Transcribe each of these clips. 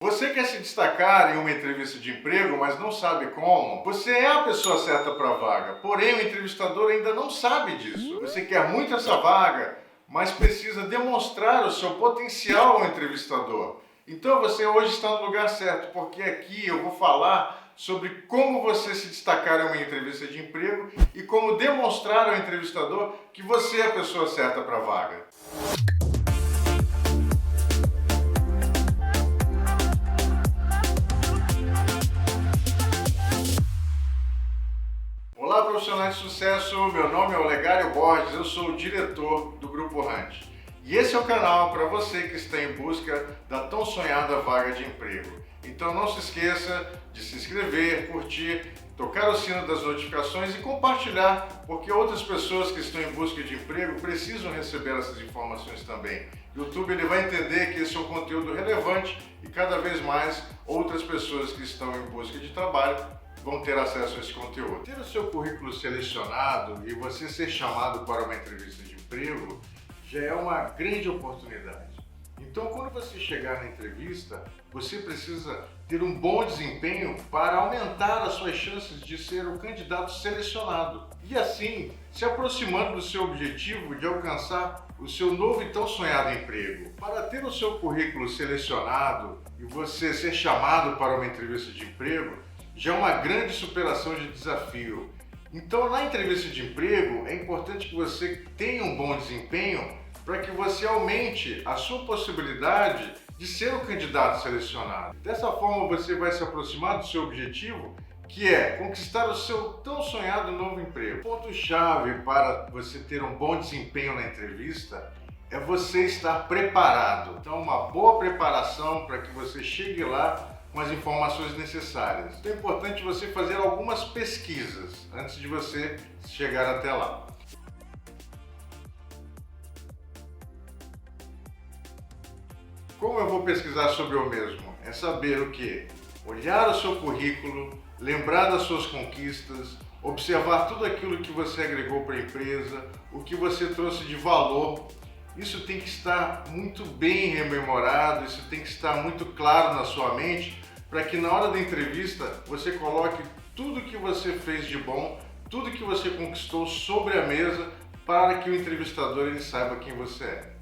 Você quer se destacar em uma entrevista de emprego, mas não sabe como? Você é a pessoa certa para a vaga, porém o entrevistador ainda não sabe disso. Você quer muito essa vaga, mas precisa demonstrar o seu potencial ao entrevistador. Então você hoje está no lugar certo, porque aqui eu vou falar sobre como você se destacar em uma entrevista de emprego e como demonstrar ao entrevistador que você é a pessoa certa para a vaga. Olá, profissionais de sucesso, meu nome é Olegário Borges, eu sou o diretor do Grupo Hunt. E esse é o canal para você que está em busca da tão sonhada vaga de emprego. Então não se esqueça de se inscrever, curtir, tocar o sino das notificações e compartilhar, porque outras pessoas que estão em busca de emprego precisam receber essas informações também. O YouTube ele vai entender que esse é um conteúdo relevante e cada vez mais outras pessoas que estão em busca de trabalho vão ter acesso a esse conteúdo. Ter o seu currículo selecionado e você ser chamado para uma entrevista de emprego já é uma grande oportunidade. Então, quando você chegar na entrevista, você precisa ter um bom desempenho para aumentar as suas chances de ser o candidato selecionado e assim se aproximando do seu objetivo de alcançar o seu novo e tão sonhado emprego. Para ter o seu currículo selecionado e você ser chamado para uma entrevista de emprego, já é uma grande superação de desafio. Então, na entrevista de emprego, é importante que você tenha um bom desempenho para que você aumente a sua possibilidade de ser o candidato selecionado. Dessa forma, você vai se aproximar do seu objetivo, que é conquistar o seu tão sonhado novo emprego. O ponto-chave para você ter um bom desempenho na entrevista é você estar preparado. Então, uma boa preparação para que você chegue lá com as informações necessárias. Então é importante você fazer algumas pesquisas antes de você chegar até lá. Como eu vou pesquisar sobre eu mesmo? É saber o quê? Olhar o seu currículo, lembrar das suas conquistas, observar tudo aquilo que você agregou para a empresa, o que você trouxe de valor. Isso tem que estar muito bem rememorado, isso tem que estar muito claro na sua mente, para que na hora da entrevista você coloque tudo que você fez de bom, tudo que você conquistou sobre a mesa, para que o entrevistador ele saiba quem você é.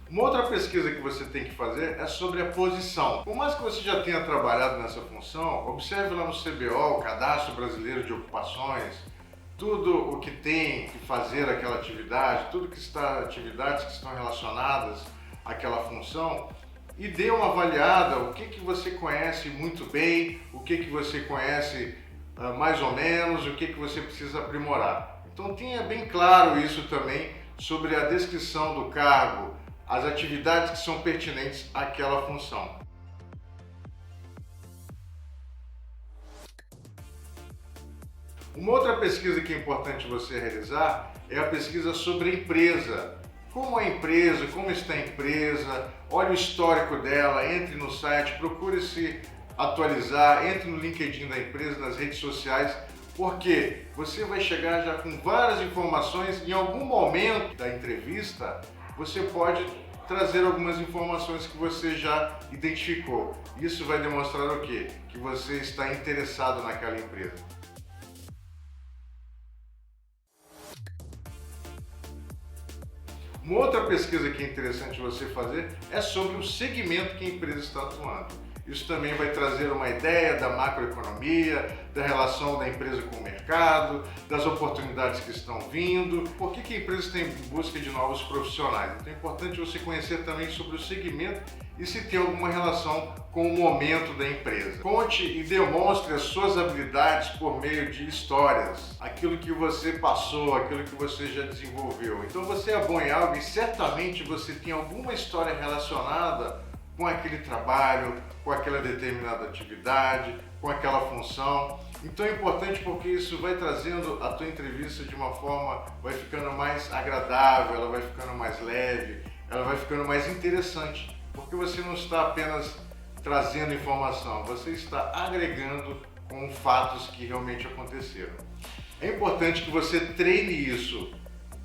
Uma outra pesquisa que você tem que fazer é sobre a posição. Por mais que você já tenha trabalhado nessa função, observe lá no CBO, o Cadastro Brasileiro de Ocupações, tudo o que tem que fazer aquela atividade, atividades que estão relacionadas àquela função, e dê uma avaliada, o que você conhece muito bem, o que você conhece mais ou menos, o que você precisa aprimorar. Então tenha bem claro isso também sobre a descrição do cargo, as atividades que são pertinentes àquela função. Uma outra pesquisa que é importante você realizar é a pesquisa sobre a empresa. Como a empresa, como está a empresa, olhe o histórico dela, entre no site, procure se atualizar, entre no LinkedIn da empresa, nas redes sociais, porque você vai chegar já com várias informações e em algum momento da entrevista você pode trazer algumas informações que você já identificou. Isso vai demonstrar o quê? Que você está interessado naquela empresa. Uma outra pesquisa que é interessante você fazer é sobre o segmento que a empresa está atuando. Isso também vai trazer uma ideia da macroeconomia, da relação da empresa com o mercado, das oportunidades que estão vindo, por que a empresa está em busca de novos profissionais. Então é importante você conhecer também sobre o segmento e se tem alguma relação com o momento da empresa. Conte e demonstre as suas habilidades por meio de histórias, aquilo que você passou, aquilo que você já desenvolveu. Então você é bom em algo e certamente você tem alguma história relacionada com aquele trabalho, com aquela determinada atividade, com aquela função. Então é importante porque isso vai trazendo a tua entrevista de uma forma, vai ficando mais agradável, ela vai ficando mais leve, ela vai ficando mais interessante, porque você não está apenas trazendo informação, você está agregando com fatos que realmente aconteceram. É importante que você treine isso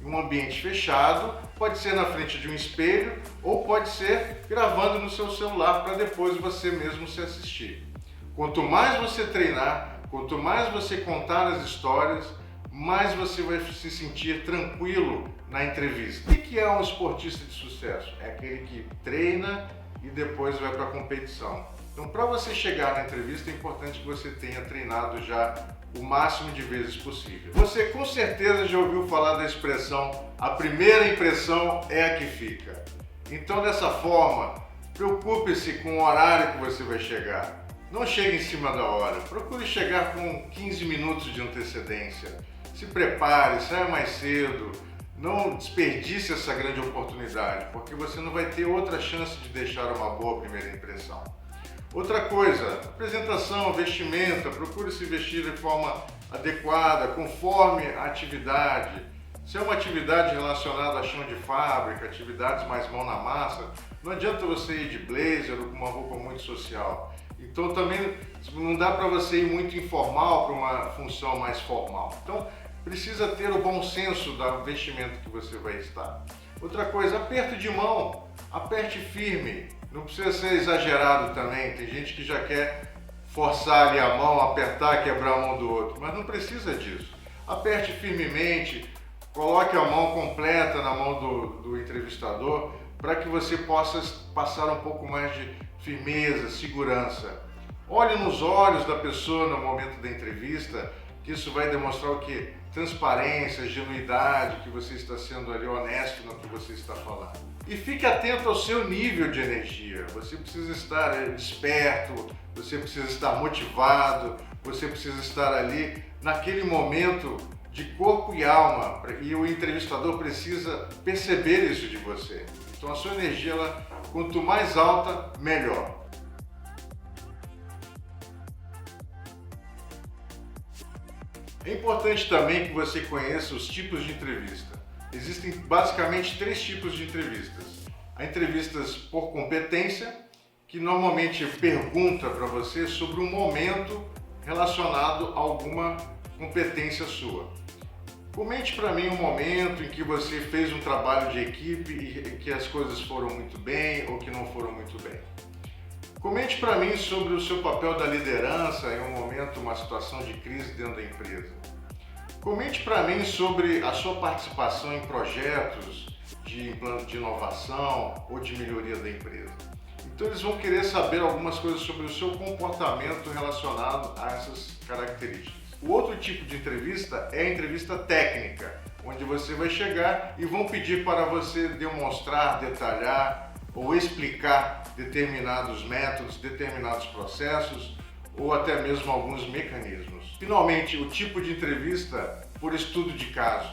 em um ambiente fechado, pode ser na frente de um espelho ou pode ser gravando no seu celular para depois você mesmo se assistir. Quanto mais você treinar, quanto mais você contar as histórias, mais você vai se sentir tranquilo na entrevista. O que é um esportista de sucesso? É aquele que treina e depois vai para a competição. Então, para você chegar na entrevista, é importante que você tenha treinado já o máximo de vezes possível. Você com certeza já ouviu falar da expressão "a primeira impressão é a que fica". Então, dessa forma, preocupe-se com o horário que você vai chegar. Não chegue em cima da hora. Procure chegar com 15 minutos de antecedência. Se prepare, saia mais cedo. Não desperdice essa grande oportunidade, porque você não vai ter outra chance de deixar uma boa primeira impressão. Outra coisa, apresentação, vestimenta, procure se vestir de forma adequada, conforme a atividade. Se é uma atividade relacionada a chão de fábrica, atividades mais mão na massa, não adianta você ir de blazer ou com uma roupa muito social. Então também não dá para você ir muito informal para uma função mais formal. Então precisa ter o bom senso do vestimento que você vai estar. Outra coisa, aperto de mão, aperte firme. Não precisa ser exagerado também, tem gente que já quer forçar ali a mão, apertar, quebrar a mão do outro, mas não precisa disso. Aperte firmemente, coloque a mão completa na mão do entrevistador para que você possa passar um pouco mais de firmeza, segurança. Olhe nos olhos da pessoa no momento da entrevista, que isso vai demonstrar o quê? Transparência, genuidade, que você está sendo ali honesto no que você está falando. E fique atento ao seu nível de energia. Você precisa estar desperto, você precisa estar motivado, você precisa estar ali naquele momento de corpo e alma, e o entrevistador precisa perceber isso de você. Então a sua energia, quanto mais alta, melhor. É importante também que você conheça os tipos de entrevista. Existem basicamente 3 tipos de entrevistas. Há entrevistas por competência, que normalmente pergunta para você sobre um momento relacionado a alguma competência sua. Comente para mim um momento em que você fez um trabalho de equipe e que as coisas foram muito bem ou que não foram muito bem. Comente para mim sobre o seu papel da liderança em um momento, uma situação de crise dentro da empresa. Comente para mim sobre a sua participação em projetos de inovação ou de melhoria da empresa. Então eles vão querer saber algumas coisas sobre o seu comportamento relacionado a essas características. O outro tipo de entrevista é a entrevista técnica, onde você vai chegar e vão pedir para você demonstrar, detalhar ou explicar determinados métodos, determinados processos ou até mesmo alguns mecanismos. Finalmente, o tipo de entrevista por estudo de caso.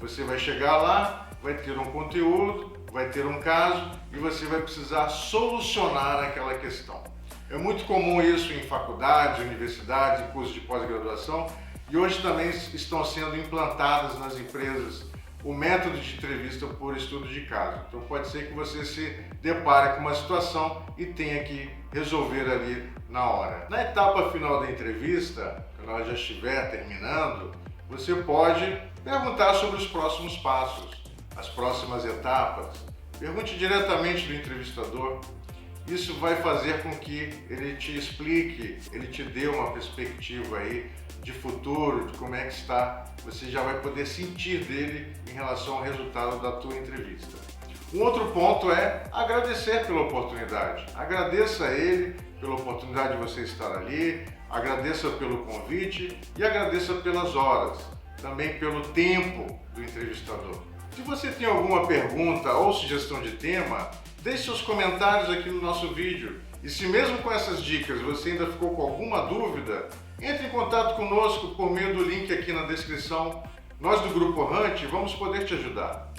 Você vai chegar lá, vai ter um conteúdo, vai ter um caso e você vai precisar solucionar aquela questão. É muito comum isso em faculdades, universidades, em cursos de pós-graduação e hoje também estão sendo implantadas nas empresas o método de entrevista por estudo de caso. Então pode ser que você se depare com uma situação e tenha que resolver ali na hora. Na etapa final da entrevista, quando ela já estiver terminando, você pode perguntar sobre os próximos passos, as próximas etapas. Pergunte diretamente do entrevistador. Isso vai fazer com que ele te explique, ele te dê uma perspectiva aí de futuro, de como é que está. Você já vai poder sentir dele em relação ao resultado da tua entrevista. Um outro ponto é agradecer pela oportunidade. Agradeça a ele pela oportunidade de você estar ali, agradeça pelo convite e agradeça pelas horas, também pelo tempo do entrevistador. Se você tem alguma pergunta ou sugestão de tema, deixe seus comentários aqui no nosso vídeo. E se mesmo com essas dicas você ainda ficou com alguma dúvida, entre em contato conosco por meio do link aqui na descrição. Nós do Grupo Hunt vamos poder te ajudar.